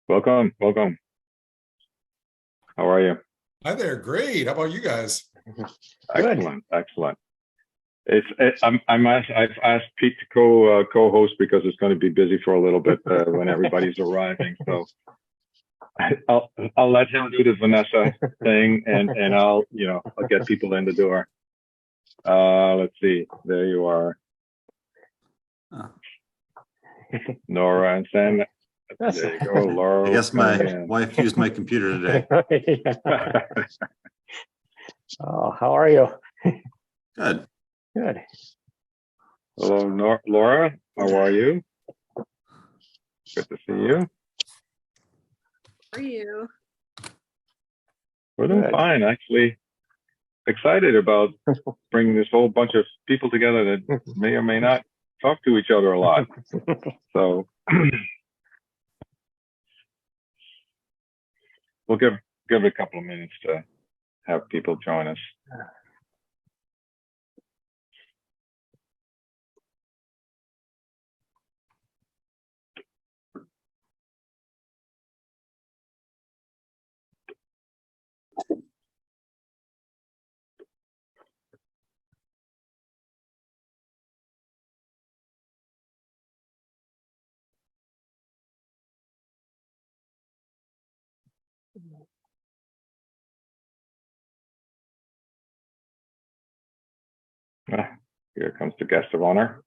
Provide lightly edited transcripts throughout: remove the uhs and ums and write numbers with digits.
Welcome, welcome. How are you? Hi there. Great. How about you guys? Excellent, excellent. I've asked Pete to co-host because it's going to be busy for a little bit when everybody's arriving. So I'll let him do the Vanessa thing, and I'll get people in the door. Let's see. There you are, Nora and Sam. There you go, Laura. I guess my wife used my computer today. Oh, how are you? Good. Good. Hello, Laura. How are you? Good to see you. How are you? We're doing fine, actually. Excited about bringing this whole bunch of people together that may or may not talk to each other a lot. So we'll give it a couple of minutes to have people join us. Here comes the guest of honor.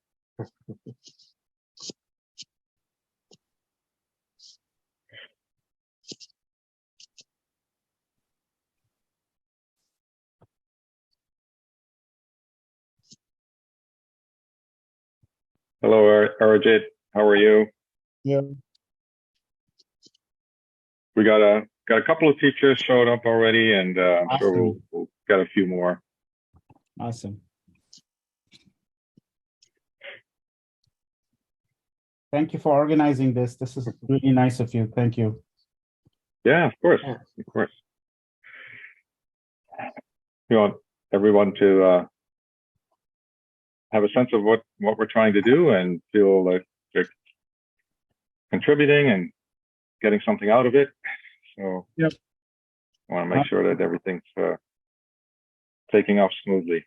Hello, Arjit. How are you? Yeah. We got a couple of teachers showed up already, and I'm sure we'll get a few more. Awesome. Thank you for organizing this. This is really nice of you. Thank you. Yeah, of course, of course. We want everyone to have a sense of what we're trying to do and feel like they're contributing and getting something out of it. So yep. I want to make sure that everything's taking off smoothly.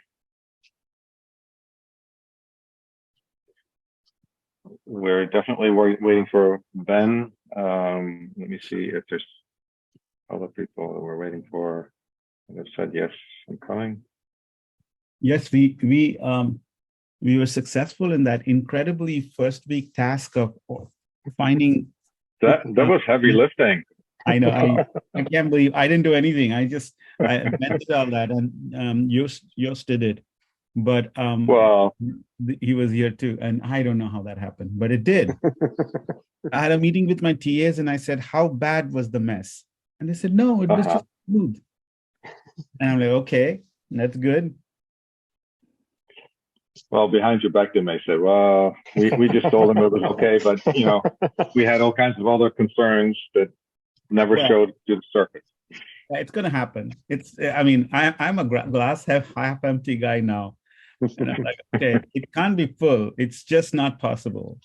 We're definitely waiting for Ben. Let me see if there's other people that we're waiting for. They've said yes, I'm coming. Yes, we were successful in that incredibly first week task of finding. That was heavy lifting. I know. I can't believe I didn't do anything. I invented all that, and Yost did it. But well, he was here too, and I don't know how that happened, but it did. I had a meeting with my TAs, and I said, "How bad was the mess?" And they said, "No, it was just smooth." And I'm like, "Okay, that's good." Well, behind your back, they may say, "Well, we just told them it was okay, but we had all kinds of other concerns that never showed to the surface." It's going to happen. I mean, I'm a glass half empty guy now. And I'm like, okay, it can't be full. It's just not possible.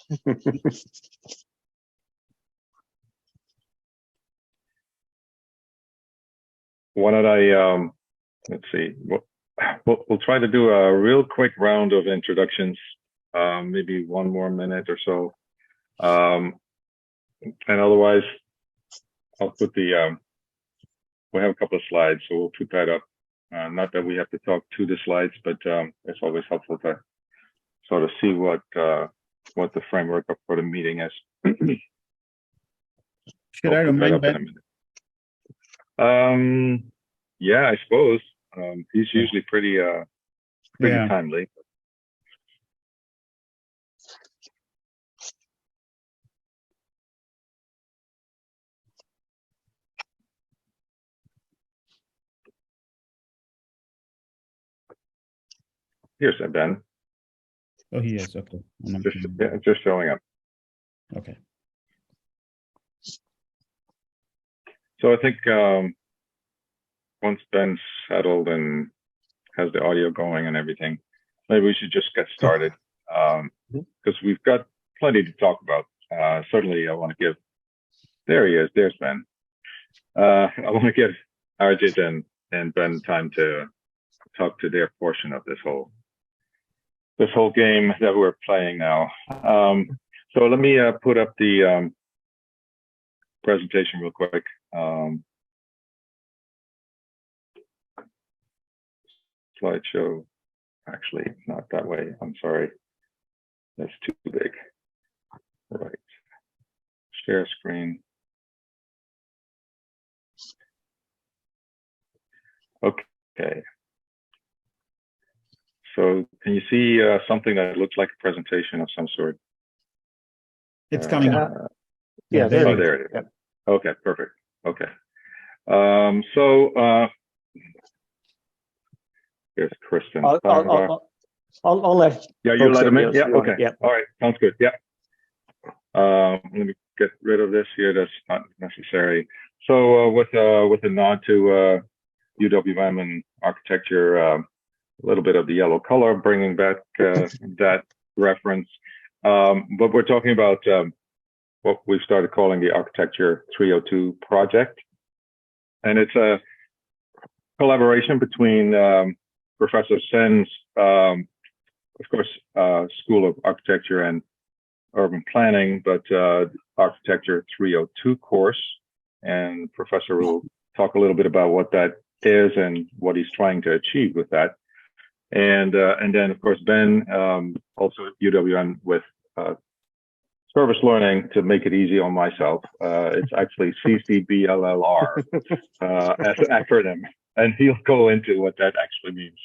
Why don't I, let's see, we'll try to do a real quick round of introductions, maybe one more minute or so. And otherwise, I'll put the, we have a couple of slides, so we'll put that up. Not that we have to talk to the slides, but it's always helpful to sort of see what the framework for the meeting is. Should I remind Ben? Yeah, I suppose. He's usually pretty timely. Here's Ben. Oh, he is. Okay. Just showing up. Okay. So I think once Ben's settled and has the audio going and everything, maybe we should just get started because we've got plenty to talk about. Certainly, I want to give There he is. There's Ben. I want to give Arjit and Ben time to talk to their portion of this whole game that we're playing now. So let me put up the presentation real quick. Slideshow, actually not that way. I'm sorry, that's too big. Right, share screen. Okay. So can you see something that looks like a presentation of some sort? It's coming up. Yeah, there Oh, it is. there it is. Yep. Okay, perfect. Okay. So here's Kristen. I'll let. Yeah, you folks let him in? yes, Yeah, you want it, okay. yeah. All right, sounds good. Yeah. Let me get rid of this here. That's not necessary. So with a nod to UWM and architecture, a little bit of the yellow color, bringing back that reference. But we're talking about what we've started calling the Architecture 302 project. And it's a collaboration between Professor Sen's, of course, School of Architecture and Urban Planning, but Architecture 302 course. And Professor will talk a little bit about what that is and what he's trying to achieve with that. And then, of course, Ben, also at UWM with service learning, to make it easy on myself. It's actually CCBLLR as an acronym, and he'll go into what that actually means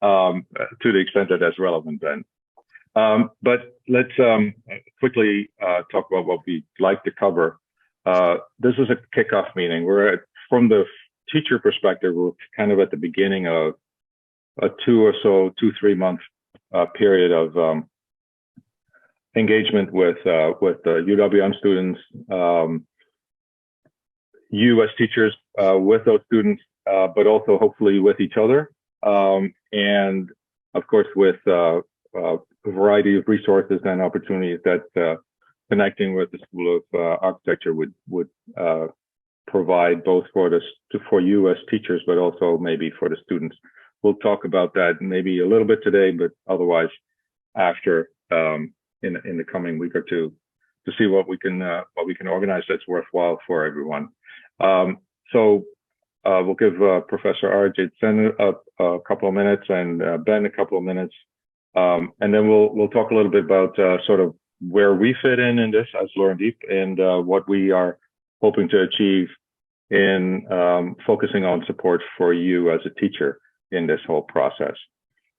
to the extent that that's relevant, Ben. But let's quickly talk about what we'd like to cover. This is a kickoff meeting. From the teacher perspective, we're kind of at the beginning of a 2-3 month period of engagement with the UWM students, you as teachers with those students, but also hopefully with each other, and of course with a variety of resources and opportunities that connecting with the School of Architecture would provide, both for you as teachers, but also maybe for the students. We'll talk about that maybe a little bit today, but otherwise after in the coming week or two, to see what we can organize that's worthwhile for everyone. So we'll give Professor Arjit Sen a couple of minutes and Ben a couple of minutes, and then we'll talk a little bit about sort of where we fit in this as Learn Deep, and what we are hoping to achieve in focusing on support for you as a teacher in this whole process.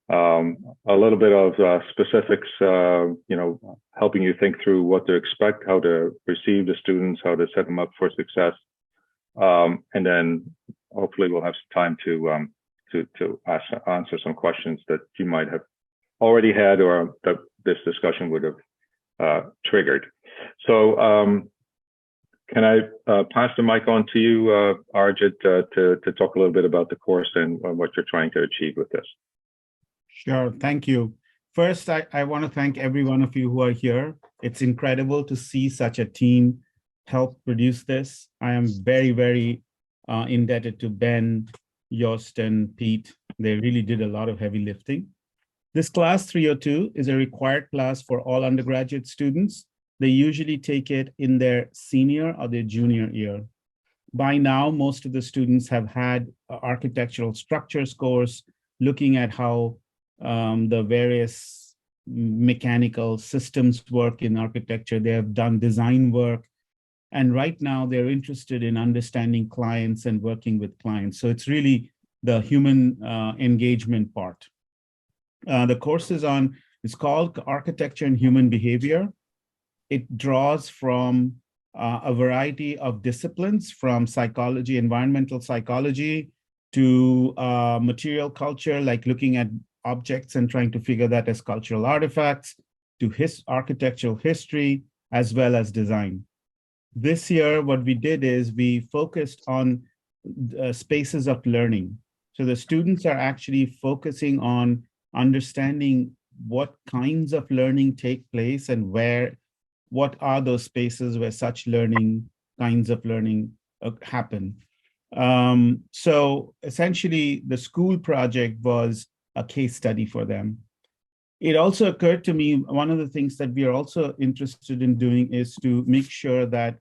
A little bit of specifics, helping you think through what to expect, how to receive the students, how to set them up for success, and then hopefully we'll have some time to answer some questions that you might have already had or that this discussion would have triggered. So can I pass the mic on to you, Arjit, to talk a little bit about the course and what you're trying to achieve with this? Sure, thank you. First, I want to thank every one of you who are here. It's incredible to see such a team help produce this. I am very, very indebted to Ben, Yost, and Pete. They really did a lot of heavy lifting. This class 302 is a required class for all undergraduate students. They usually take it in their senior or their junior year. By now, most of the students have had an architectural structures course, looking at how the various mechanical systems work in architecture. They have done design work. And right now they're interested in understanding clients and working with clients. So it's really the human engagement part. The course is called Architecture and Human Behavior. It draws from a variety of disciplines, from psychology, environmental psychology, to material culture, like looking at objects and trying to figure that as cultural artifacts, to architectural history, as well as design. This year, what we did is we focused on spaces of learning. So the students are actually focusing on understanding what kinds of learning take place and what are those spaces where such learning kinds of learning happen. So essentially, the school project was a case study for them. It also occurred to me, one of the things that we are also interested in doing is to make sure that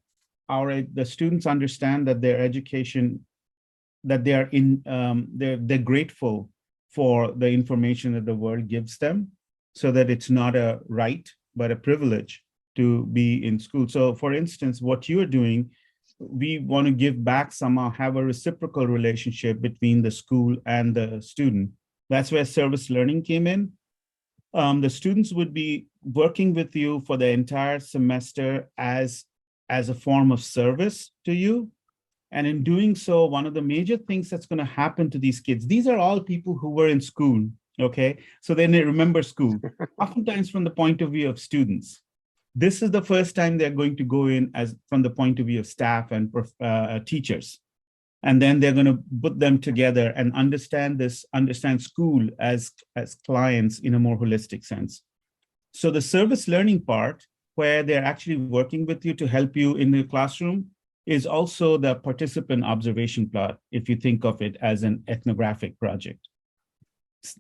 the students understand that their education, that they are they're grateful for the information that the world gives them, so that it's not a right, but a privilege to be in school. So for instance, what you're doing, we want to give back somehow, have a reciprocal relationship between the school and the student. That's where service learning came in. The students would be working with you for the entire semester as a form of service to you. And in doing so, one of the major things that's going to happen to these kids, these are all people who were in school, okay? So then they remember school, oftentimes from the point of view of students. This is the first time they're going to go in as from the point of view of staff and teachers. And then they're going to put them together and understand school as clients in a more holistic sense. So the service learning part, where they're actually working with you to help you in the classroom, is also the participant observation plot, if you think of it as an ethnographic project.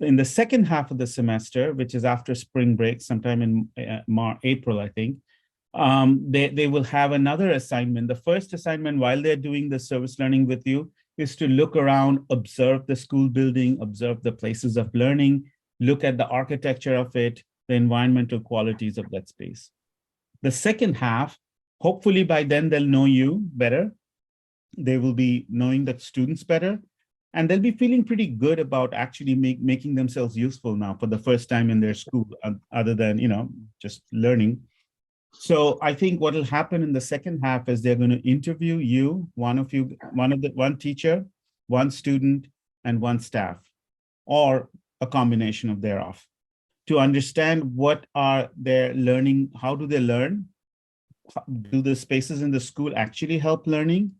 In the second half of the semester, which is after spring break, sometime in April, I think, they will have another assignment. The first assignment, while they're doing the service learning with you, is to look around, observe the school building, observe the places of learning, look at the architecture of it, the environmental qualities of that space. The second half, hopefully by then they'll know you better. They will be knowing the students better, and they'll be feeling pretty good about actually making themselves useful now for the first time in their school, other than, just learning. So I think what will happen in the second half is they're going to interview you, one teacher, one student, and one staff, or a combination of thereof, to understand what are their learning, how do they learn, do the spaces in the school actually help learning,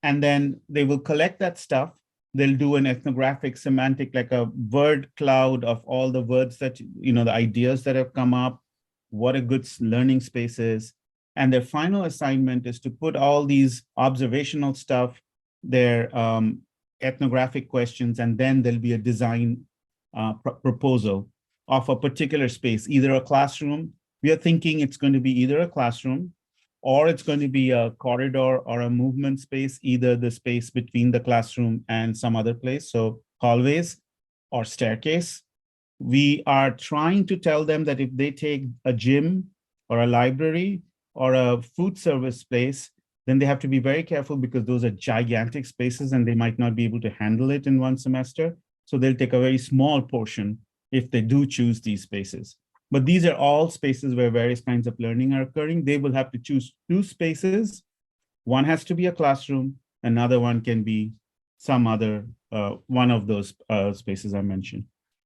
and then they will collect that stuff. They'll do an ethnographic semantic, like a word cloud of all the words that, the ideas that have come up, what a good learning space is. And their final assignment is to put all these observational stuff, their ethnographic questions, and then there'll be a design proposal of a particular space, either a classroom. We are thinking it's going to be either a classroom, or it's going to be a corridor or a movement space, either the space between the classroom and some other place, so hallways or staircase. We are trying to tell them that if they take a gym or a library or a food service place, then they have to be very careful, because those are gigantic spaces and they might not be able to handle it in one semester. So they'll take a very small portion if they do choose these spaces. But these are all spaces where various kinds of learning are occurring. They will have to choose two spaces. One has to be a classroom. Another one can be some other, one of those spaces I mentioned.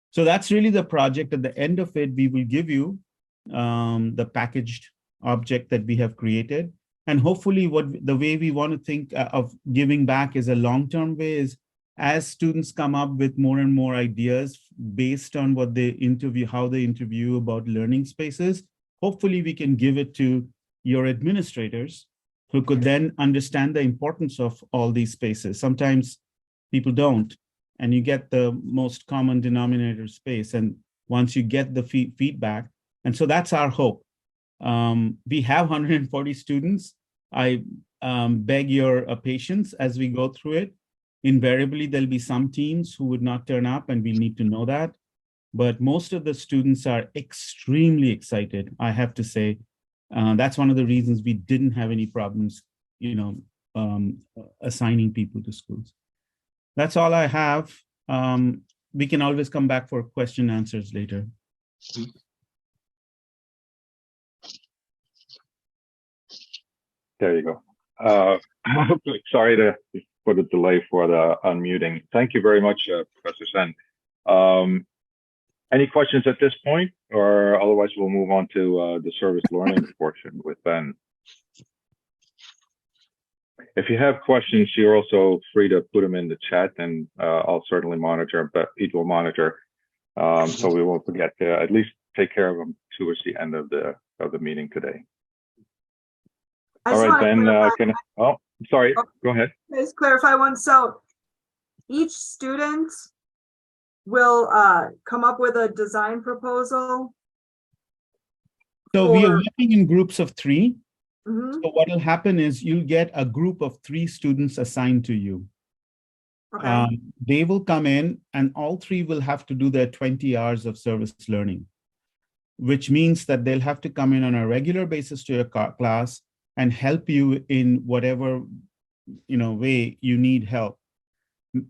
So that's really the project. At the end of it, we will give you the packaged object that we have created. And hopefully the way we want to think of giving back is a long-term way, is as students come up with more and more ideas based on what they interview, how they interview about learning spaces, hopefully we can give it to your administrators, who could then understand the importance of all these spaces. Sometimes people don't, and you get the most common denominator space. And once you get the feedback, and so that's our hope. We have 140 students. I beg your patience as we go through it. Invariably, there'll be some teams who would not turn up, and we need to know that. But most of the students are extremely excited, I have to say. That's one of the reasons we didn't have any problems, assigning people to schools. That's all I have. We can always come back for question and answers later. There you go. Sorry for the delay for the unmuting. Thank you very much, Professor Sen. Any questions at this point, or otherwise we'll move on to the service learning portion with Ben. If you have questions, you're also free to put them in the chat, and I'll certainly monitor, but Pete will monitor, so we won't forget to at least take care of them towards the end of the meeting today. I All just right, want to then, clarify, oh, sorry, go ahead. just clarify one. So each student will come up with a design proposal. So we are Or- working in groups of 3. Mhm, So what will happen is you'll get a group of 3 students assigned to you. okay. They will come in and all 3 will have to do their 20 hours of service learning, which means that they'll have to come in on a regular basis to your class and help you in whatever way you need help,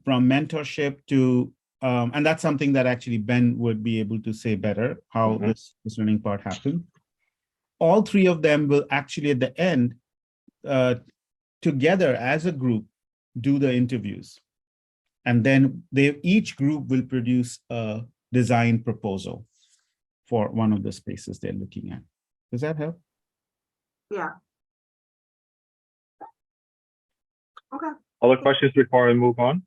from mentorship to, and that's something that actually Ben would be able to say better, how Mhm. this learning part happened. All 3 of them will actually at the end, together as a group, do the interviews. And then each group will produce a design proposal for one of the spaces they're looking at. Does that help? Yeah. Okay. Other questions before I move on?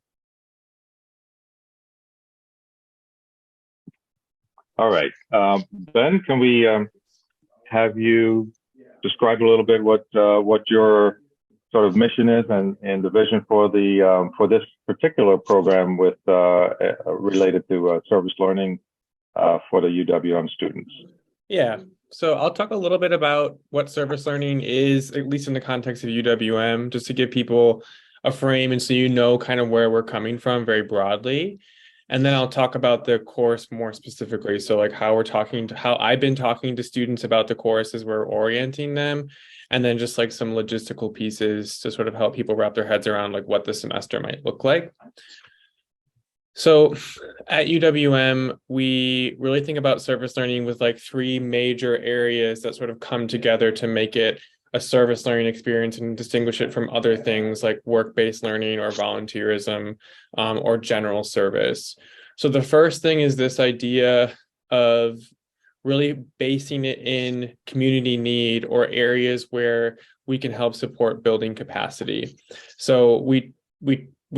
All right, Ben, can we have you describe a little bit what your sort of mission is and the vision for the for this particular program with related to service learning for the UWM students? Yeah, so I'll talk a little bit about what service learning is, at least in the context of UWM, just to give people a frame and so you know kind of where we're coming from very broadly. And then I'll talk about the course more specifically. So like how I've been talking to students about the course as we're orienting them. And then just like some logistical pieces to sort of help people wrap their heads around like what the semester might look like. So at UWM, we really think about service learning with like 3 major areas that sort of come together to make it a service learning experience and distinguish it from other things like work-based learning or volunteerism or general service. So the first thing is this idea of really basing it in community need or areas where we can help support building capacity. So we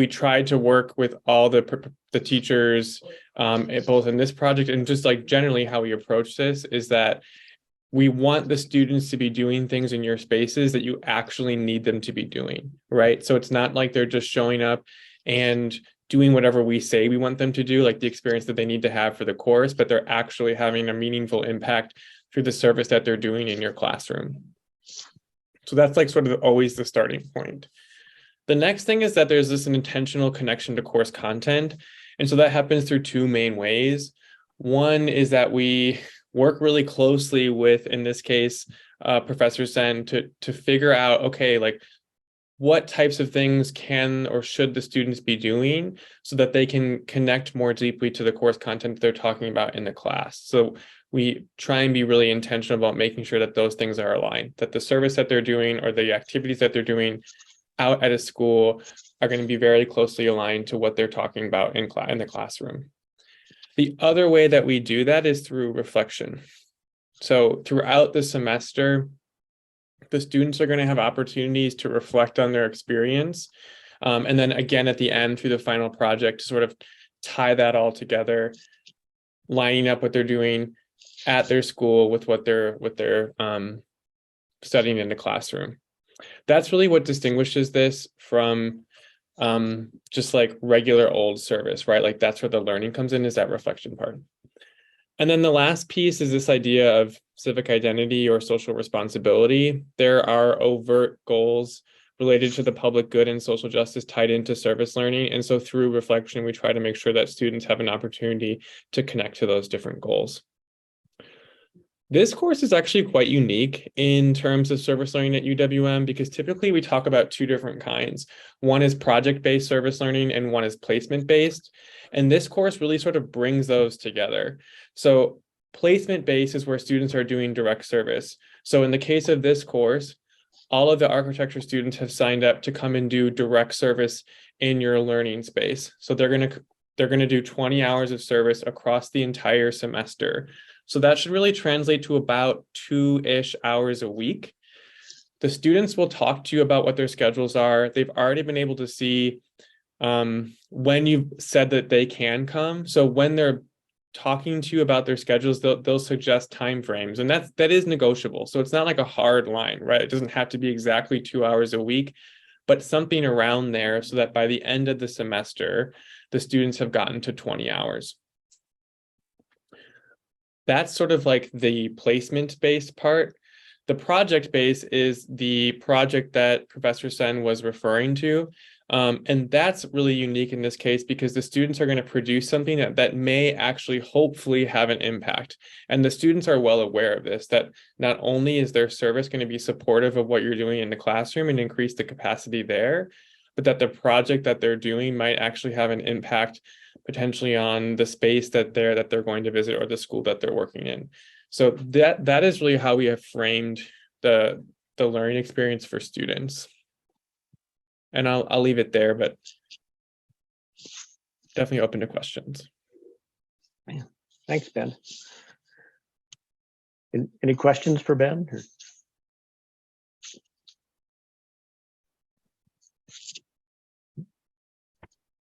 tried to work with all the teachers, both in this project and just like generally how we approach this is that we want the students to be doing things in your spaces that you actually need them to be doing, right? So it's not like they're just showing up and doing whatever we say we want them to do, like the experience that they need to have for the course, but they're actually having a meaningful impact through the service that they're doing in your classroom. So that's like sort of always the starting point. The next thing is that there's an intentional connection to course content. And so that happens through 2 main ways. One is that we work really closely with, in this case, Professor Sen to figure out, okay, like what types of things can or should the students be doing so that they can connect more deeply to the course content they're talking about in the class. So we try and be really intentional about making sure that those things are aligned, that the service that they're doing or the activities that they're doing out at a school are going to be very closely aligned to what they're talking about in the classroom. The other way that we do that is through reflection. So throughout the semester, the students are going to have opportunities to reflect on their experience. And then again, at the end, through the final project, to sort of tie that all together, lining up what they're doing at their school with what they're studying in the classroom. That's really what distinguishes this from just like regular old service, right? Like that's where the learning comes in, is that reflection part. And then the last piece is this idea of civic identity or social responsibility. There are overt goals related to the public good and social justice tied into service learning. And so through reflection, we try to make sure that students have an opportunity to connect to those different goals. This course is actually quite unique in terms of service learning at UWM because typically we talk about 2 different kinds. One is project-based service learning and one is placement-based. And this course really sort of brings those together. So placement-based is where students are doing direct service. So in the case of this course, all of the architecture students have signed up to come and do direct service in your learning space. So they're going to do 20 hours of service across the entire semester. So that should really translate to about 2-ish hours a week. The students will talk to you about what their schedules are. They've already been able to see when you've said that they can come. So when they're talking to you about their schedules, they'll suggest timeframes, and that is negotiable. So it's not like a hard line, right? It doesn't have to be exactly 2 hours a week, but something around there so that by the end of the semester, the students have gotten to 20 hours. That's sort of like the placement-based part. The project-based is the project that Professor Sen was referring to. And that's really unique in this case because the students are going to produce something that may actually hopefully have an impact. And the students are well aware of this, that not only is their service going to be supportive of what you're doing in the classroom and increase the capacity there, but that the project that they're doing might actually have an impact potentially on the space that they're going to visit or the school that they're working in. So that is really how we have framed the learning experience for students. And I'll leave it there, but definitely open to questions. Thanks, Ben. Any questions for Ben?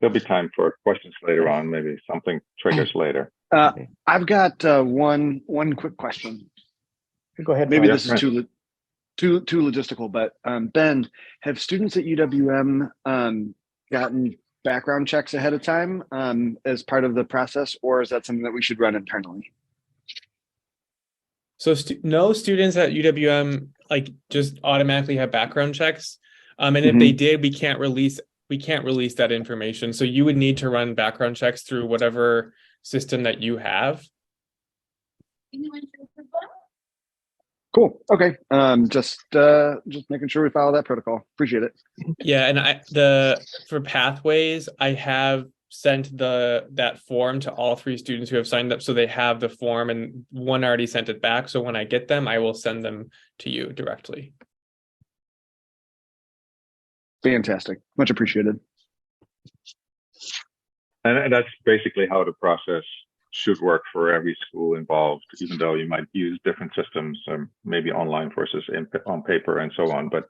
There'll be time for questions later on. Maybe something triggers later. I've got one quick question. Go ahead. Maybe Tom. this is too logistical, but Ben, have students at UWM gotten background checks ahead of time as part of the process, or is that something that we should run internally? So no students at UWM like just automatically have background checks, and if they did, we can't release that information. So you would need to run background checks through whatever system that you have. Cool. Okay. Just making sure we follow that protocol. Appreciate it. Yeah, and for pathways, I have sent that form to all 3 students who have signed up, so they have the form, and one already sent it back. So when I get them, I will send them to you directly. Fantastic. Much appreciated. And that's basically how the process should work for every school involved, even though you might use different systems, maybe online versus on paper and so on. But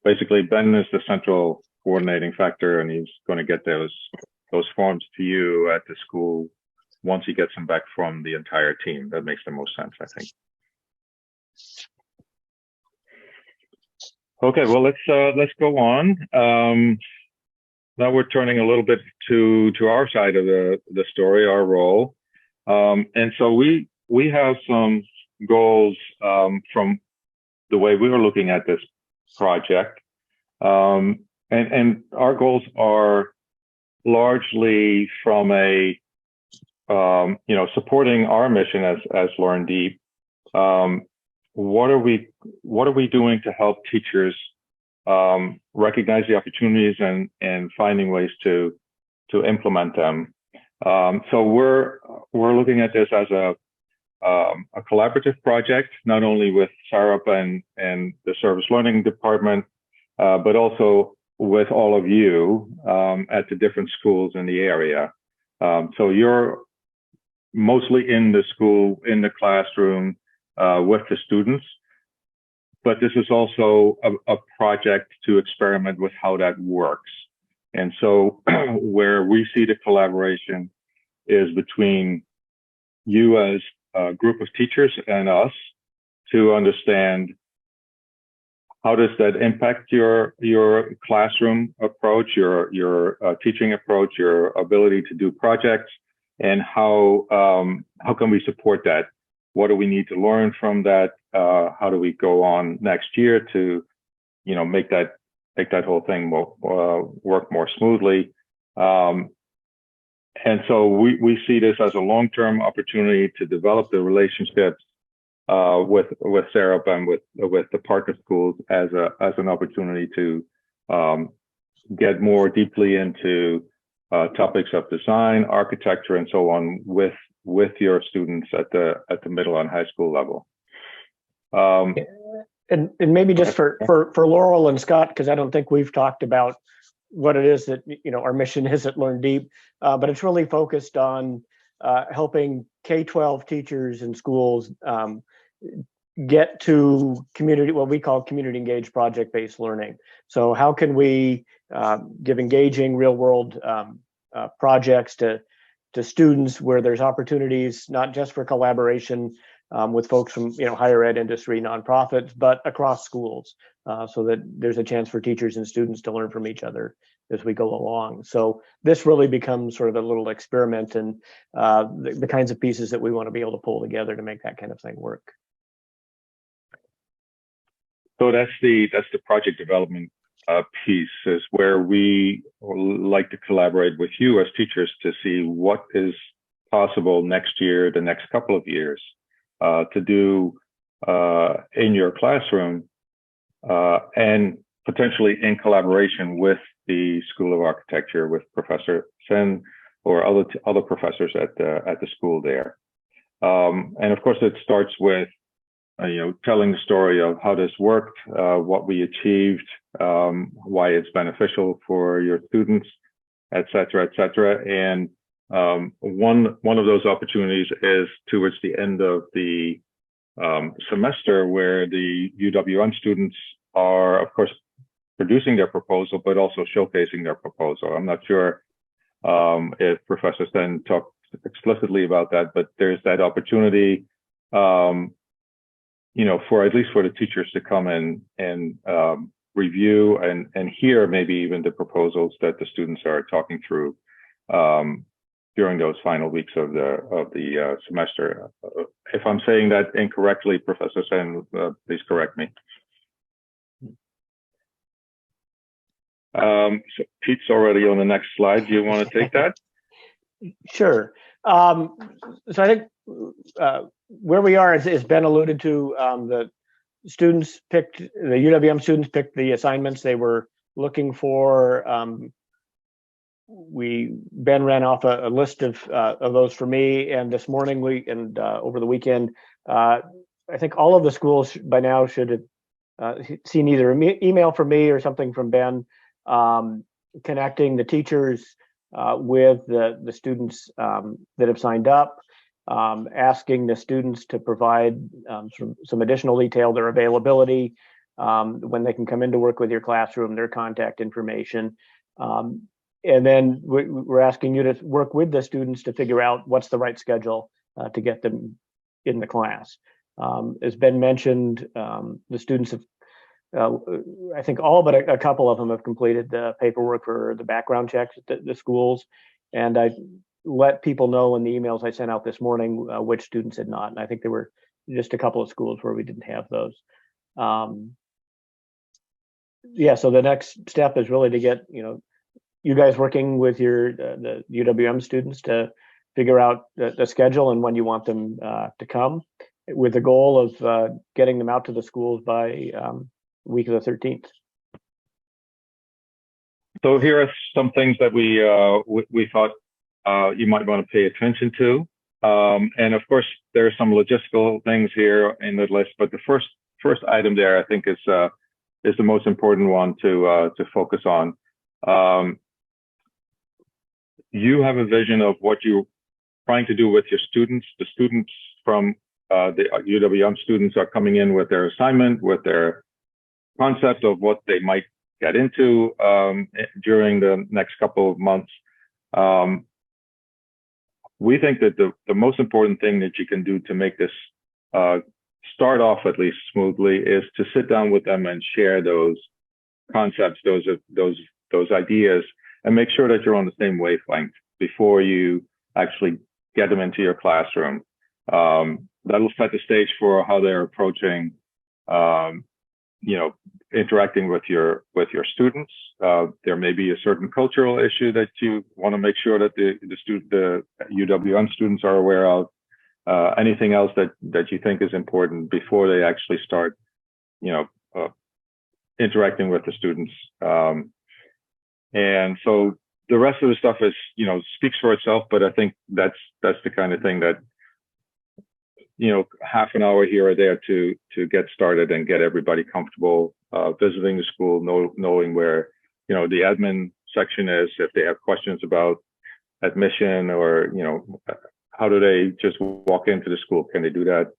basically, Ben is the central coordinating factor, and he's going to get those forms to you at the school once he gets them back from the entire team. That makes the most sense, I think. Okay, well, let's go on. Now we're turning a little bit to our side of the story, our role. And so we have some goals from the way we were looking at this project. And our goals are largely from a supporting our mission as Learn Deep. What are we doing to help teachers recognize the opportunities and finding ways to implement them? So we're looking at this as a collaborative project, not only with SARUP and the Service Learning Department, but also with all of you at the different schools in the area. So you're mostly in the school, in the classroom, with the students, but this is also a project to experiment with how that works. And so where we see the collaboration is between you as a group of teachers and us to understand how does that impact your classroom approach, your teaching approach, your ability to do projects, and how can we support that? What do we need to learn from that? How do we go on next year to, make that whole thing work more smoothly? And so we see this as a long-term opportunity to develop the relationships with SARUP and with the partner schools as an opportunity to get more deeply into topics of design, architecture, and so on with your students at the middle and high school level. And maybe just for Laurel and Scott, because I don't think we've talked about what it is that our mission is at Learn Deep, but it's really focused on helping K-12 teachers and schools get to what we call community engaged project-based learning. So how can we give engaging real world projects to to students where there's opportunities, not just for collaboration with folks from higher ed industry, nonprofits, but across schools, so that there's a chance for teachers and students to learn from each other as we go along. So this really becomes sort of a little experiment and the kinds of pieces that we want to be able to pull together to make that kind of thing work. So that's the project development piece, is where we like to collaborate with you as teachers to see what is possible next year, the next couple of years, to do in your classroom, and potentially in collaboration with the School of Architecture, with Professor Sen or other professors at the school there. And of course, it starts with telling the story of how this worked, what we achieved, why it's beneficial for your students, et cetera, et cetera. And one of those opportunities is towards the end of the semester, where the UWM students are, of course, producing their proposal, but also showcasing their proposal. I'm not sure if Professor Sen talked explicitly about that, but there's that opportunity, for at least for the teachers to come in and review and hear maybe even the proposals that the students are talking through during those final weeks of the semester. If I'm saying that incorrectly, Professor Sen, please correct me. So Pete's already on the next slide. Do you want to take that? Sure. So I think where we are, as Ben alluded to, the UWM students picked the assignments they were looking for. Ben ran off a list of those for me, and this morning over the weekend, I think all of the schools by now should have seen either an email from me or something from Ben, connecting the teachers with the students that have signed up, asking the students to provide some additional detail, their availability, when they can come in to work with your classroom, their contact information. And then we're asking you to work with the students to figure out what's the right schedule to get them in the class. As Ben mentioned, the students have, I think all but a couple of them have completed the paperwork for the background checks at the schools. And I let people know in the emails I sent out this morning which students had not. And I think there were just a couple of schools where we didn't have those. So the next step is really to get, you guys working with the UWM students to figure out the schedule and when you want them to come, with the goal of getting them out to the schools by week of the 13th. So here are some things that we thought you might want to pay attention to. And of course, there are some logistical things here in the list, but the first item there, I think, is the most important one to focus on. You have a vision of what you're trying to do with your students. The students from the UWM students are coming in with their assignment, with their concept of what they might get into during the next couple of months. We think that the most important thing that you can do to make this start off at least smoothly is to sit down with them and share those concepts, those ideas, and make sure that you're on the same wavelength before you actually get them into your classroom. That'll set the stage for how they're approaching, interacting with your students. There may be a certain cultural issue that you want to make sure that the UWM students are aware of. Anything else that you think is important before they actually start, interacting with the students. And so the rest of the stuff is, speaks for itself, but I think that's the kind of thing that, half an hour here or there to get started and get everybody comfortable visiting the school, knowing where, the admin section is, if they have questions about admission or, how do they just walk into the school? Can they do that?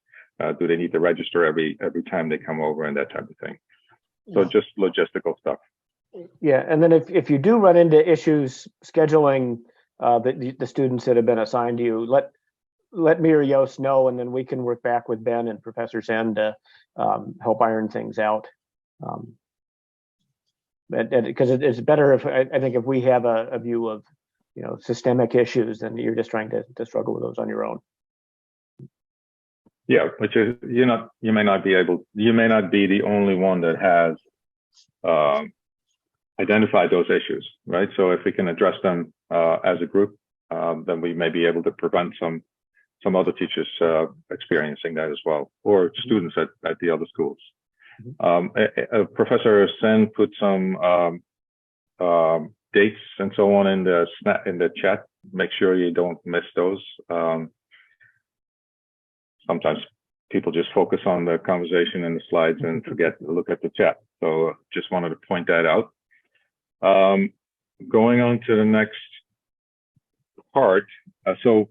Do they need to register every time they come over and that type of thing? So just logistical stuff. Yeah, and then if you do run into issues scheduling the students that have been assigned to you, let me or Yost know, and then we can work back with Ben and Professor Sen to help iron things out. Because it's better if I think if we have a view of systemic issues, then you're just trying to struggle with those on your own. Yeah, but you may not be the only one that has identified those issues, right? So if we can address them as a group, then we may be able to prevent some other teachers experiencing that as well, or students at the other schools. Professor Sen put some dates and so on in the chat. Make sure you don't miss those. Sometimes people just focus on the conversation and the slides and forget to look at the chat. So just wanted to point that out. Going on to the next part. So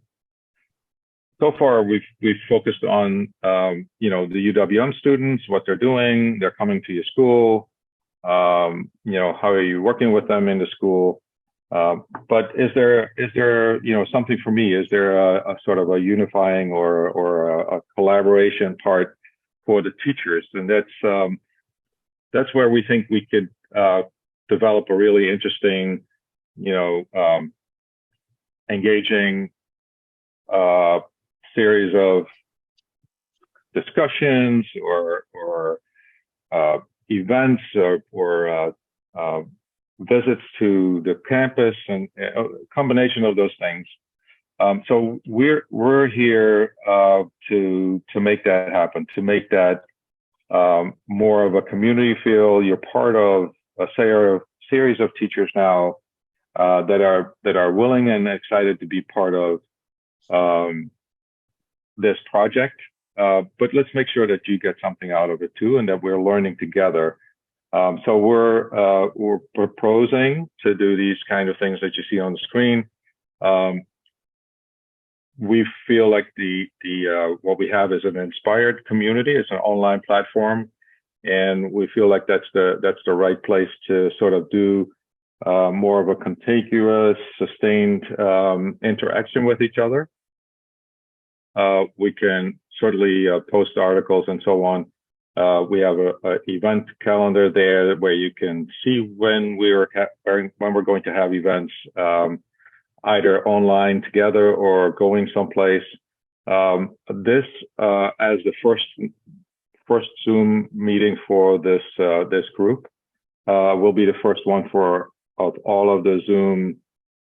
far, we've focused on the UWM students, what they're doing. They're coming to your school. How are you working with them in the school? But is there something for me? Is there a sort of a unifying or a collaboration part for the teachers? And that's where we think we could develop a really interesting, engaging series of discussions or events or visits to the campus, and a combination of those things. So we're here to make that happen, to make that more of a community feel. You're part of a series of teachers now that are willing and excited to be part of this project, but let's make sure that you get something out of it too, and that we're learning together. So we're proposing to do these kind of things that you see on the screen. We feel like what we have is an inspired community. It's an online platform, and we feel like that's the right place to sort of do more of a contiguous, sustained interaction with each other. We can certainly post articles and so on. We have a event calendar there where you can see when we're going to have events, either online together or going someplace. This as the first Zoom meeting for this group will be the first one of all of the Zoom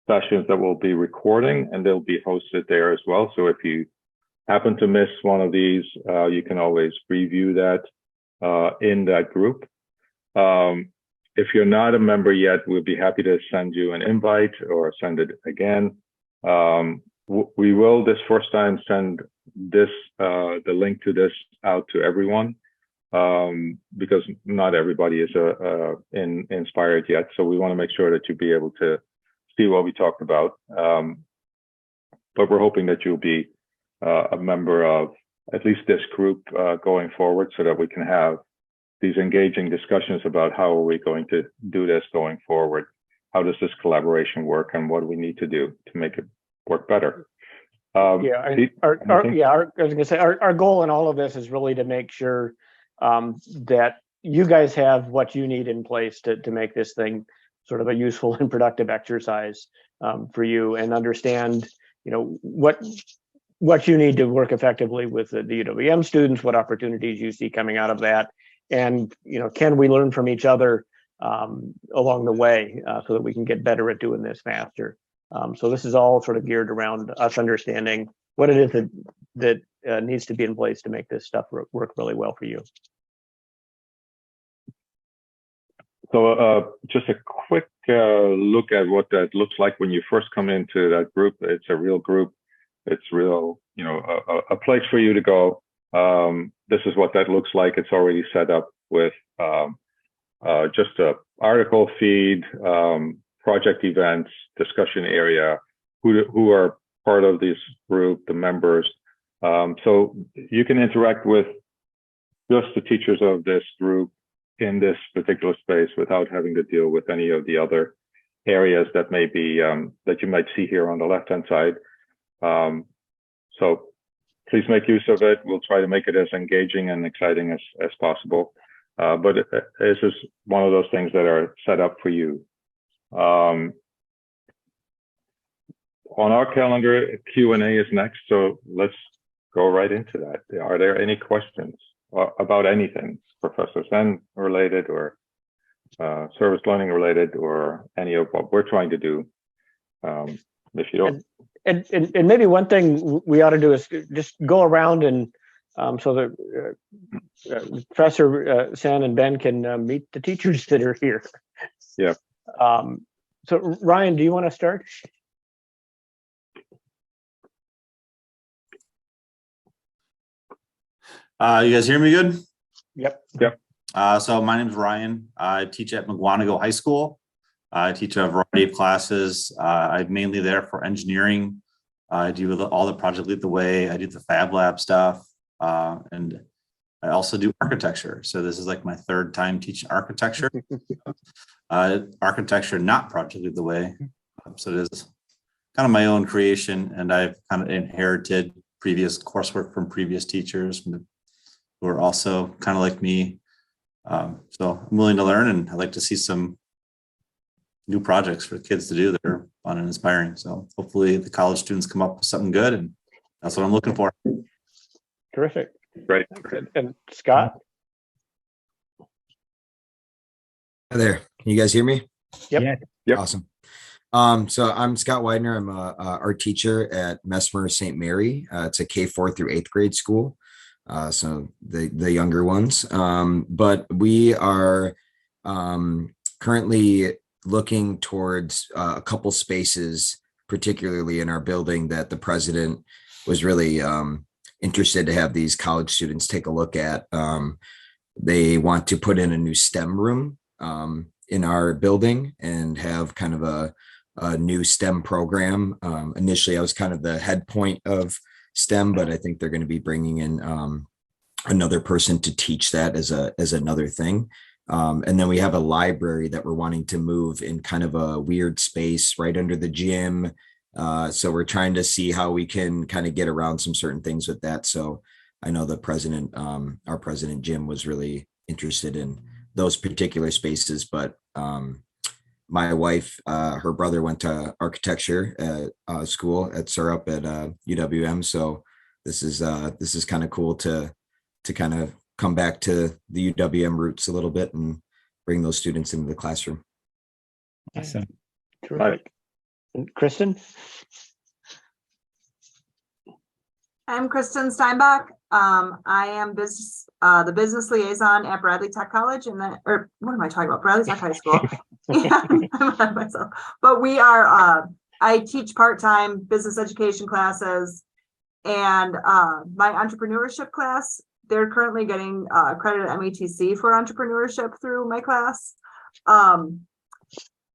sessions that we'll be recording, and they'll be hosted there as well. So if you happen to miss one of these, you can always review that in that group. If you're not a member yet, we'll be happy to send you an invite or send it again. We will this first time send the link to this out to everyone, because not everybody is inspired yet. So we want to make sure that you'll be able to see what we talked about. But we're hoping that you'll be a member of at least this group going forward, so that we can have these engaging discussions about how are we going to do this going forward. How does this collaboration work, and what do we need to do to make it work better? I was going to say our goal in all of this is really to make sure that you guys have what you need in place to make this thing sort of a useful and productive exercise for you, and understand what you need to work effectively with the UWM students, what opportunities you see coming out of that, and can we learn from each other along the way so that we can get better at doing this faster. So this is all sort of geared around us understanding what it is that needs to be in place to make this stuff work really well for you. So just a quick look at what that looks like when you first come into that group. It's a real group. It's real, a place for you to go. This is what that looks like. It's already set up with just a article feed, project events, discussion area, who are part of this group, the members. So you can interact with just the teachers of this group in this particular space without having to deal with any of the other areas that may be that you might see here on the left-hand side. So please make use of it. We'll try to make it as engaging and exciting as possible. But this is one of those things that are set up for you. On our calendar, Q&A is next, so let's go right into that. Are there any questions about anything, Professor Sen related or service learning related, or any of what we're trying to do? If you don't. And maybe one thing we ought to do is just go around and so that Professor San and Ben can meet the teachers that are here. Yeah. So Ryan, do you want to start? You guys hear me good? Yep. Yep. So my name is Ryan. I teach at McWanago High School. I teach a variety of classes. I'm mainly there for engineering. I do all the project lead the way. I do the Fab Lab stuff. And I also do architecture. So this is like my third time teaching architecture. Architecture, not project lead the way. So it is kind of my own creation. And I've kind of inherited previous coursework from previous teachers who are also kind of like me. So I'm willing to learn, and I'd like to see some new projects for kids to do that are fun and inspiring. So hopefully the college students come up with something good, and that's what I'm looking for. Terrific. Great. And Scott? Hi there. Can you guys hear me? Yep. Yeah. Yep. Awesome. So I'm Scott Widener. I'm a art teacher at Mesmer St. Mary. It's a K4 through 8th grade school. So the younger ones. But we are currently looking towards a couple spaces, particularly in our building, that the president was really interested to have these college students take a look at. They want to put in a new STEM room in our building and have kind of a new STEM program. Initially, I was kind of the head point of STEM, but I think they're going to be bringing in another person to teach that as another thing. And then we have a library that we're wanting to move in kind of a weird space right under the gym. So we're trying to see how we can kind of get around some certain things with that. So I know the president, our president, Jim, was really interested in those particular spaces, but my wife, her brother went to architecture at school at SARUP at UWM. So this is kind of cool to kind of come back to the UWM roots a little bit and bring those students into the classroom. Awesome. Terrific. And Kristen? I'm Kristen Steinbach. I am the business liaison at Bradley Tech College, or what am I talking about? Bradley Tech High School. I'm ahead of myself. But we are. I teach part-time business education classes, and my entrepreneurship class. They're currently getting credit at METC for entrepreneurship through my class.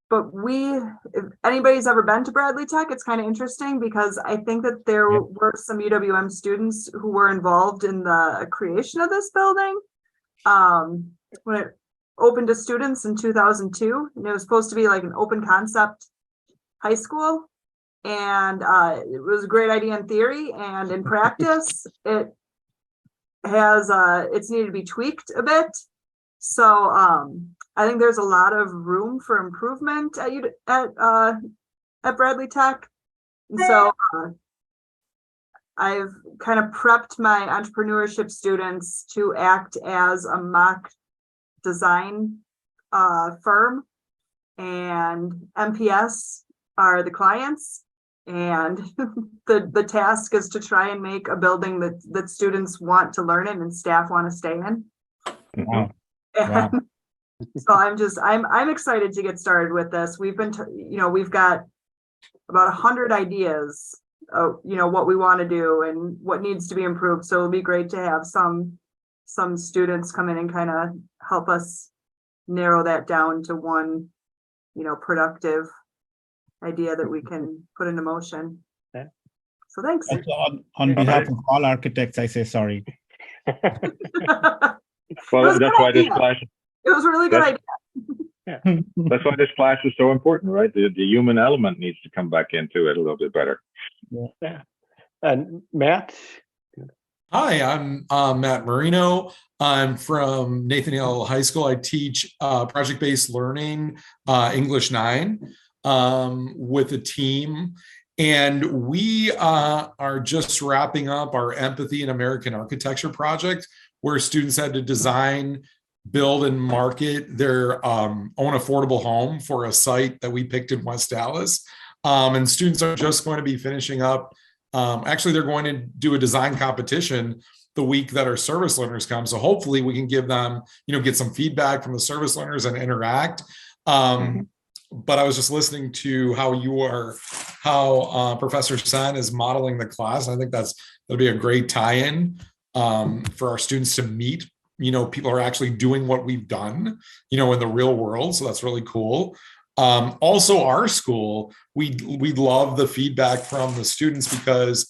But if anybody's ever been to Bradley Tech, it's kind of interesting because I think that there were some UWM students who were involved in the creation of this building. When it opened to students in 2002, and it was supposed to be like an open concept high school. And it was a great idea in theory, and in practice, it's needed to be tweaked a bit. So I think there's a lot of room for improvement at Bradley Tech. And so I've kind of prepped my entrepreneurship students to act as a mock design firm, and MPS are the clients. And the task is to try and make a building that students want to learn in and staff want to stay in. Wow. And so I'm excited to get started with this. We've been, we've got about 100 ideas of, what we want to do and what needs to be improved. So it'll be great to have some students come in and kind of help us narrow that down to one, productive idea that we can put into motion. Yeah. So thanks. Also, on behalf of all architects, I say sorry. Well, that's why this class. It was a really good idea. That's why this class is so important, right? The human element needs to come back into it a little bit better. Yeah. And Matt? Hi, I'm Matt Marino. I'm from Nathan Hale High School. I teach project-based learning, English 9, with a team. And we are just wrapping up our Empathy in American Architecture project, where students had to design, build, and market their own affordable home for a site that we picked in West Dallas. And students are just going to be finishing up. Actually, they're going to do a design competition the week that our service learners come. So hopefully we can give them, get some feedback from the service learners and interact. But I was just listening to how Professor Sen is modeling the class. I think that'll be a great tie-in for our students to meet. People are actually doing what we've done, in the real world. So that's really cool. Also, our school, we love the feedback from the students because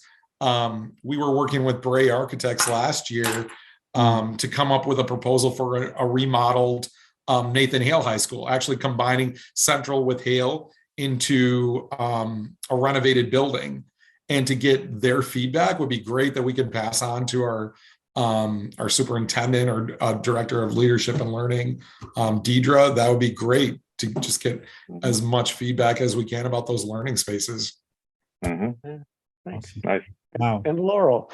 we were working with Bray Architects last year to come up with a proposal for a remodeled Nathan Hale High School, actually combining Central with Hale into a renovated building. And to get their feedback would be great that we could pass on to our superintendent or director of leadership and learning, Deidre. That would be great to just get as much feedback as we can about those learning spaces. Mm-hmm. Thanks. Nice. Wow. And Laurel.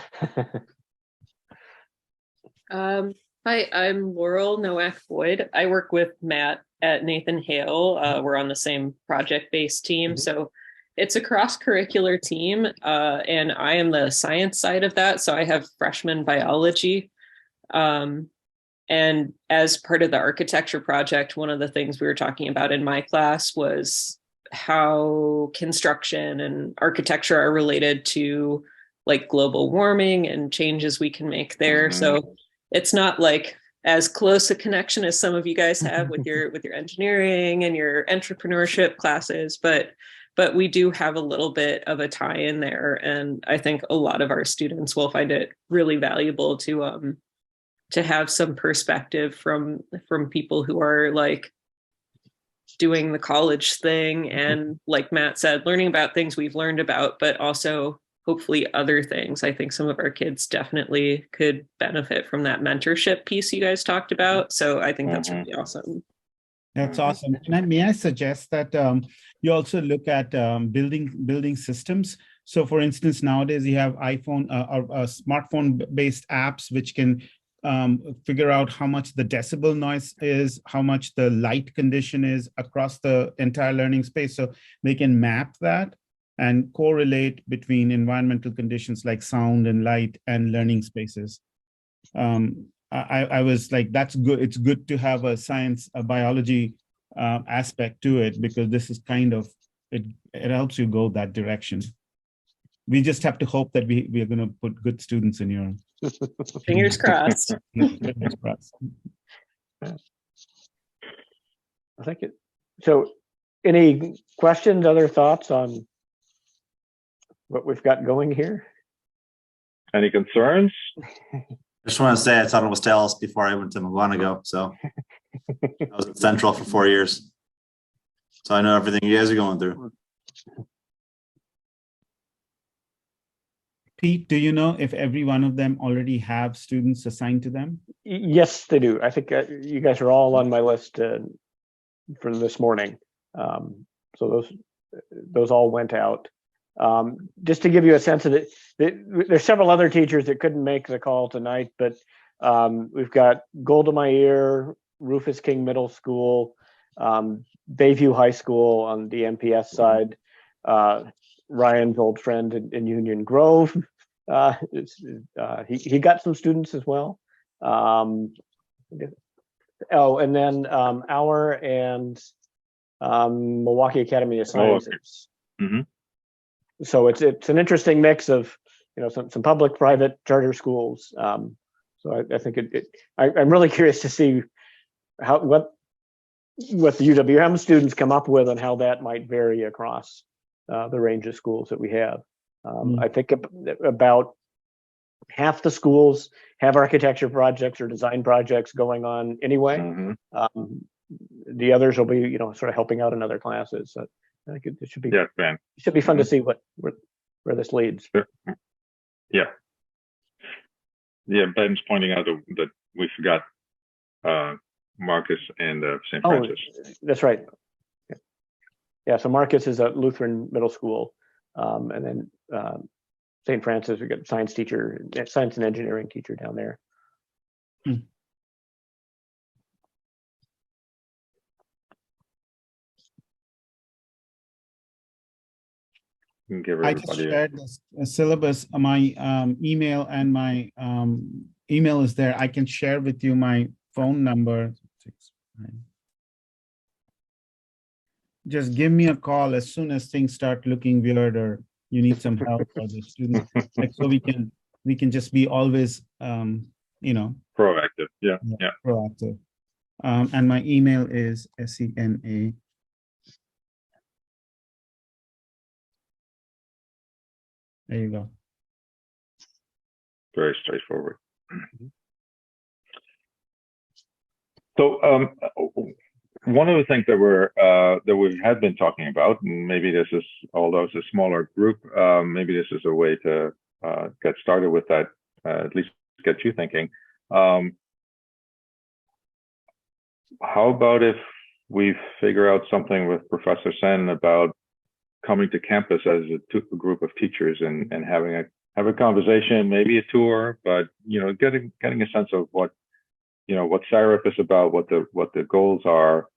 Hi, I'm Laurel Nowak-Boyd. I work with Matt at Nathan Hale. We're on the same project-based team. So it's a cross-curricular team, and I am the science side of that. So I have freshman biology. And as part of the architecture project, one of the things we were talking about in my class was how construction and architecture are related to like global warming and changes we can make there. So it's not like as close a connection as some of you guys have with your engineering and your entrepreneurship classes, but we do have a little bit of a tie in there. And I think a lot of our students will find it really valuable to have some perspective from people who are like doing the college thing and, like Matt said, learning about things we've learned about, but also hopefully other things. I think some of our kids definitely could benefit from that mentorship piece you guys talked about. So I think that's really awesome. That's awesome. And may I suggest that you also look at building systems. So for instance, nowadays you have iPhone or smartphone-based apps which can figure out how much the decibel noise is, how much the light condition is across the entire learning space. So they can map that and correlate between environmental conditions like sound and light and learning spaces. I was like, that's good. It's good to have a biology aspect to it, because this is kind of, it helps you go that direction. We just have to hope that we are going to put good students in your. Fingers crossed. Fingers crossed. I think it. So, any questions, other thoughts on what we've got going here? Any concerns? I just want to say I thought it was Dallas before I went to Mugwanago. So I was at Central for 4 years. So I know everything you guys are going through. Pete, do you know if every one of them already have students assigned to them? Yes, they do. I think you guys are all on my list for this morning. So those all went out. Just to give you a sense of it, there's several other teachers that couldn't make the call tonight, but we've got Golda Meir, Rufus King Middle School, Bayview High School on the MPS side, Ryan's old friend in Union Grove. He got some students as well. And then our and Milwaukee Academy of Sciences. So it's an interesting mix of some public, private, charter schools. So I think I'm really curious to see what the UWM students come up with and how that might vary across the range of schools that we have. I think about half the schools have architecture projects or design projects going on anyway. the others will be, you know, sort of helping out in other classes. So I think it should be, Yes, Ben. it should be fun to see where this leads. Sure. Yeah. Yeah, Ben's pointing out that we forgot Marcus and St. Francis. That's right. Yeah, so Marcus is at Lutheran Middle School, and then St. Francis, we got science teacher, science and engineering teacher down there. I just shared the syllabus. My email and my email is there. I can share with you my phone number. Just give me a call as soon as things start looking weird or you need some help for the student, like, so we can just be always you know, Proactive. Yeah. proactive. And my email is SENA. There you go. Very straightforward. So one of the things that we had been talking about, and maybe this is, although it's a smaller group, maybe this is a way to get started with that, at least get you thinking. How about if we figure out something with Professor Sen about coming to campus as a group of teachers and have a conversation, maybe a tour, but, you know, getting a sense of what, you know, what SARUP is about, what the goals are,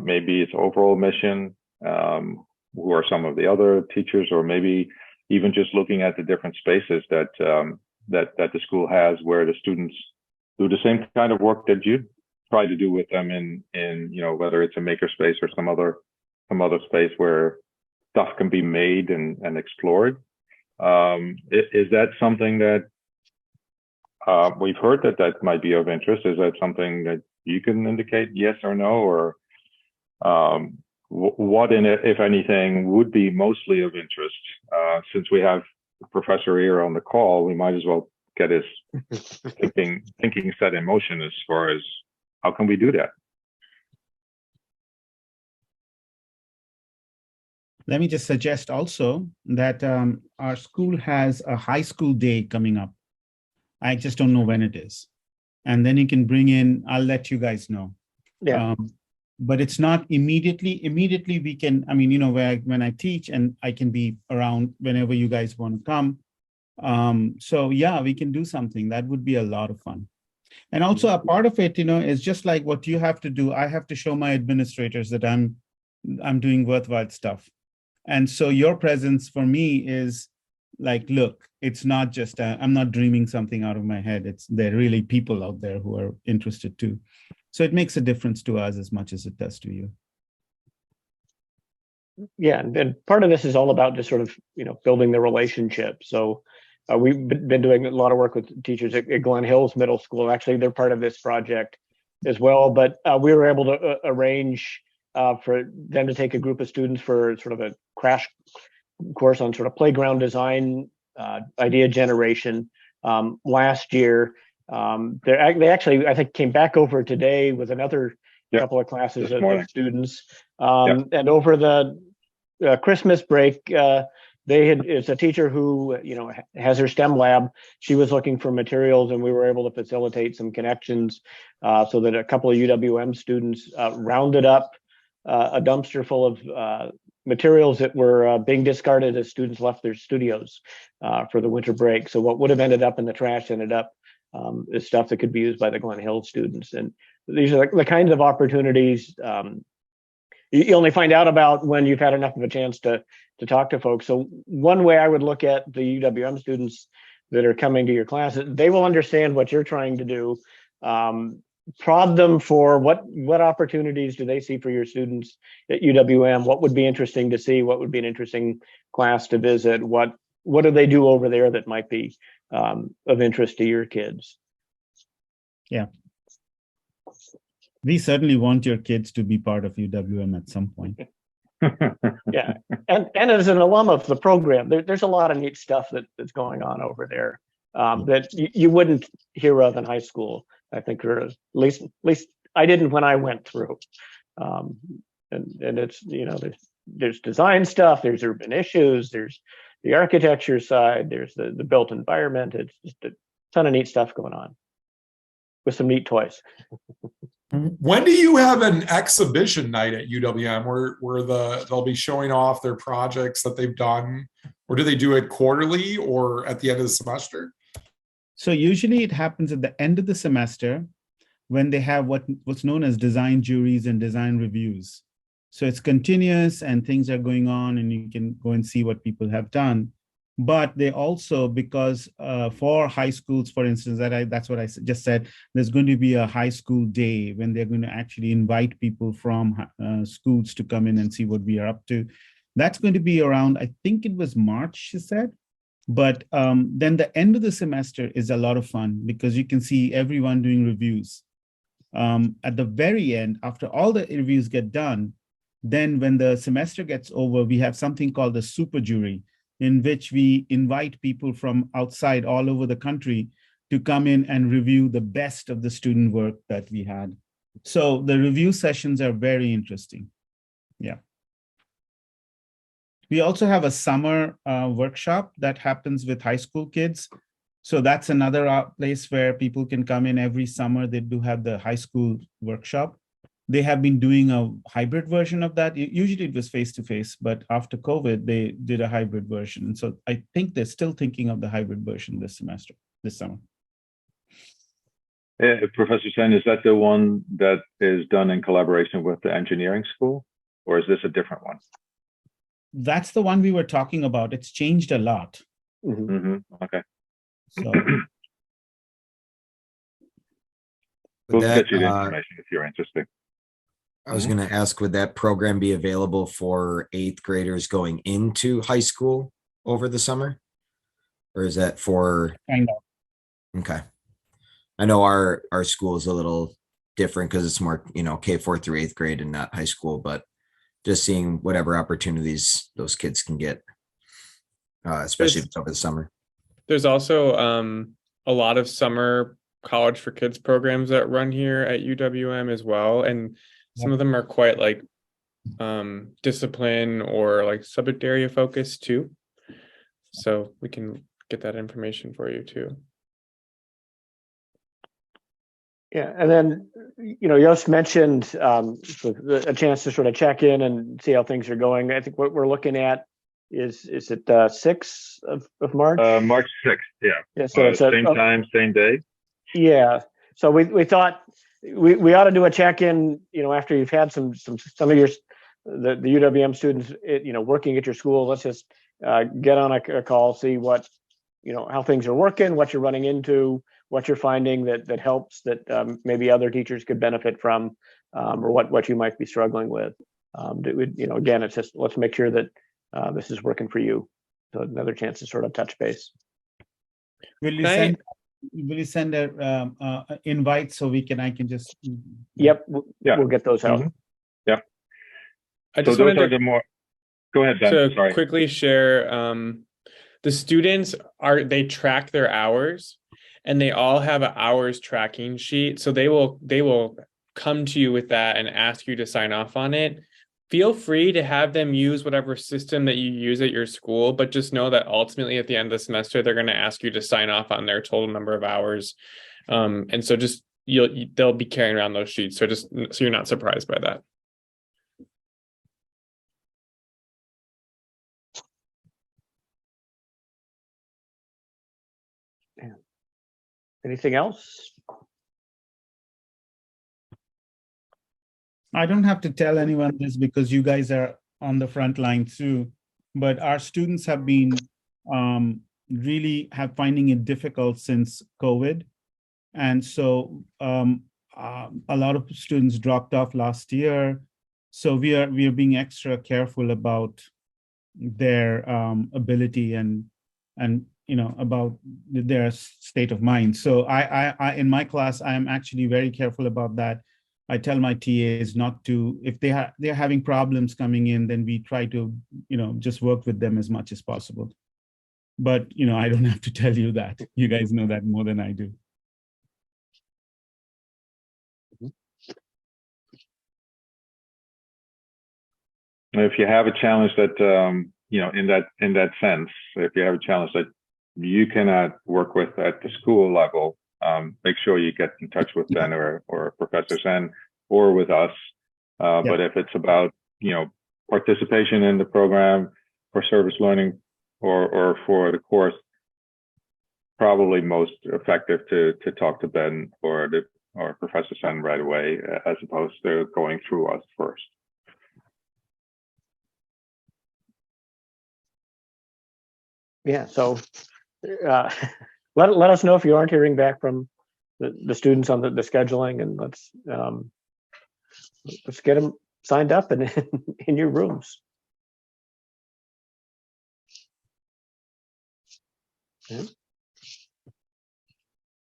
maybe its overall mission, who are some of the other teachers, or maybe even just looking at the different spaces that the school has, where the students do the same kind of work that you try to do with them in you know, whether it's a maker space or some other space where stuff can be made and explored. Is that something that we've heard that might be of interest? Is that something that you can indicate yes or no, or what in it, if anything, would be mostly of interest? Since we have Professor here on the call, we might as well get his thinking set in motion as far as how can we do that? Let me just suggest also that our school has a high school day coming up. I just don't know when it is. And then you can bring in, I'll let you guys know. Yeah. But it's not immediately we can, I mean, you know, when I teach and I can be around whenever you guys want to come. So yeah, we can do something. That would be a lot of fun. And also a part of it, you know, is just like what you have to do. I have to show my administrators that I'm doing worthwhile stuff. And so your presence for me is like, look, it's not just, I'm not dreaming something out of my head. There are really people out there who are interested too. So it makes a difference to us as much as it does to you. Yeah, and part of this is all about just sort of, you know, building the relationship. So we've been doing a lot of work with teachers at Glen Hills Middle School. Actually, they're part of this project as well. But we were able to arrange for them to take a group of students for sort of a crash course on sort of playground design, idea generation. Last year, they actually, I think, came back over today with another couple of classes of students. And over the Christmas break, it's a teacher who, you know, has her STEM lab. She was looking for materials, and we were able to facilitate some connections so that a couple of UWM students rounded up a dumpster full of materials that were being discarded as students left their studios for the winter break. So what would have ended up in the trash ended up as stuff that could be used by the Glen Hills students. And these are the kinds of opportunities you only find out about when you've had enough of a chance to talk to folks. So one way I would look at the UWM students that are coming to your classes, they will understand what you're trying to do. Prod them for what opportunities do they see for your students at UWM? What would be interesting to see? What would be an interesting class to visit? What do they do over there that might be of interest to your kids? Yeah. We certainly want your kids to be part of UWM at some point. Yeah, and as an alum of the program, there's a lot of neat stuff that's going on over there that you wouldn't hear of in high school, I think, or at least I didn't when I went through. Um, and it's, there's design stuff, there's urban issues, there's the architecture side, there's the built environment. It's just a ton of neat stuff going on with some neat toys. When do you have an exhibition night at UWM where they'll be showing off their projects that they've done, or do they do it quarterly or at the end of the semester? So usually it happens at the end of the semester when they have what's known as design juries and design reviews. So it's continuous and things are going on and you can go and see what people have done. But they also, because for high schools, for instance, that's what I just said, there's going to be a high school day when they're going to actually invite people from schools to come in and see what we are up to. That's going to be around, I think it was March, she said. But then the end of the semester is a lot of fun because you can see everyone doing reviews. At the very end, after all the reviews get done, then when the semester gets over, we have something called the super jury, in which we invite people from outside all over the country to come in and review the best of the student work that we had. So the review sessions are very interesting. Yeah. We also have a summer workshop that happens with high school kids. So that's another place where people can come in every summer. They do have the high school workshop. They have been doing a hybrid version of that. Usually it was face-to-face, but after COVID, they did a hybrid version. And so I think they're still thinking of the hybrid version this summer. Professor Sen, is that the one that is done in collaboration with the engineering school, or is this a different one? That's the one we were talking about. It's changed a lot. Okay. So we'll get you the information if you're interested. I was going to ask, would that program be available for 8th graders going into high school over the summer? Or is that for? Kind of. Okay. I know our school is a little different because it's more, K4 through 8th grade and not high school, but just seeing whatever opportunities those kids can get, especially if it's over the summer. There's also a lot of summer college for kids programs that run here at UWM as well. And some of them are quite like discipline or like subject area focused too. So we can get that information for you too. Yeah, and then, Yost mentioned a chance to sort of check in and see how things are going. I think what we're looking at is it 6th of March? March 6th, yeah. Yeah, so it's same time, same day. Yeah, so we thought we ought to do a check-in, after you've had some of your the UWM students, working at your school. Let's just get on a call, see what, how things are working, what you're running into, what you're finding that helps, that maybe other teachers could benefit from, or what you might be struggling with. Again, it's just, let's make sure that this is working for you. So another chance to sort of touch base. Will you send a invite so I can just? Yep. We'll get those out. Yeah. I just so wanted those are the more. Go ahead, Ben. to Sorry. quickly share. The students they track their hours, and they all have an hours tracking sheet. So they will come to you with that and ask you to sign off on it. Feel free to have them use whatever system that you use at your school, but just know that ultimately at the end of the semester, they're going to ask you to sign off on their total number of hours. And so just they'll be carrying around those sheets. So just so you're not surprised by that. Anything else? I don't have to tell anyone this because you guys are on the front line too, but our students have been really finding it difficult since COVID. And so a lot of students dropped off last year. So we are being extra careful about their ability and about their state of mind. So I in my class, I am actually very careful about that. I tell my TAs not to, if they're having problems coming in, then we try to, just work with them as much as possible. But, I don't have to tell you that. You guys know that more than I do. if you have a challenge that, in that sense, if you have a challenge that you cannot work with at the school level, make sure you get in touch with Ben or Professor Zen or with us. But if it's about, participation in the program for service learning or for the course, probably most effective to talk to Ben or Professor Zen right away, as opposed to going through us first. Yeah, so let us know if you aren't hearing back from the students on the scheduling, and let's get them signed up and in your rooms. Yeah.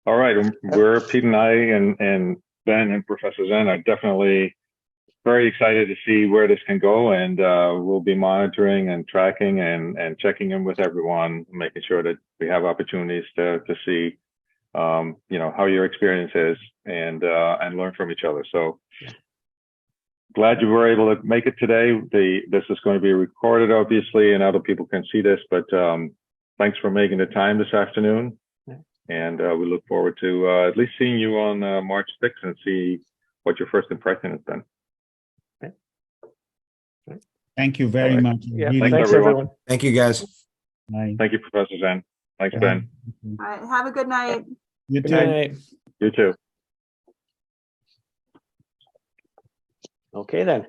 All right, we're Pete and I and Ben and Professor Zen are definitely very excited to see where this can go, and we'll be monitoring and tracking and checking in with everyone, making sure that we have opportunities to see, how your experience is and learn from each other. So glad you were able to make it today. This is going to be recorded, obviously, and other people can see this, but thanks for making the time this afternoon. And we look forward to at least seeing you on March 6th and see what your first impression has been. Thank you very much. Yeah, Really- thanks everyone. Thank you, guys. Bye. Thank you, Professor Zen. Thanks, Ben. All right, have a good night. You Good too. night. You too. Okay then.